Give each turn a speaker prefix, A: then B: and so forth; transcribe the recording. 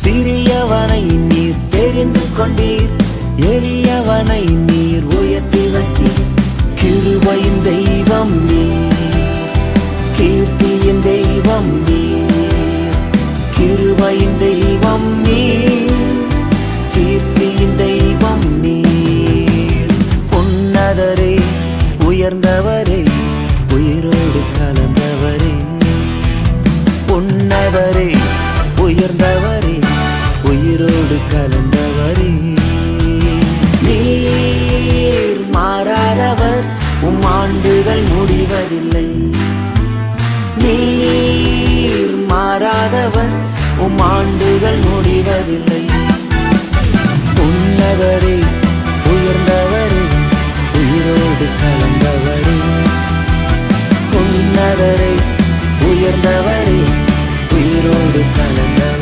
A: சிறியவனை நீர் தெரிந்து கொண்டீர், எளியவனை நீர் உயர்த்தி வைத்தீர். கிருபையின் தெய்வம் நீர், கீர்த்தியின் தெய்வம் நீர். கிருபையின் தெய்வம் நீர், கீர்த்தியின் தெய்வம் நீர். உன்னதரே, உயர்ந்தவரே, உயிரோடு கலந்தவரே. உன்னதரே, உயர்ந்தவரே, உயிரோடு கலந்தவரே. நீர் மாறாதவர், உம் ஆண்டுகள் முடிவதில்லை. நீர் மாறாதவர், உம் ஆண்டுகள் முடிவதில்லை. உன்னதரே, உயர்ந்தவரே, உயிரோடு கலந்தவரே. உன்னதரே, உயர்ந்தவரே, உயிரோடு கலந்தவரே.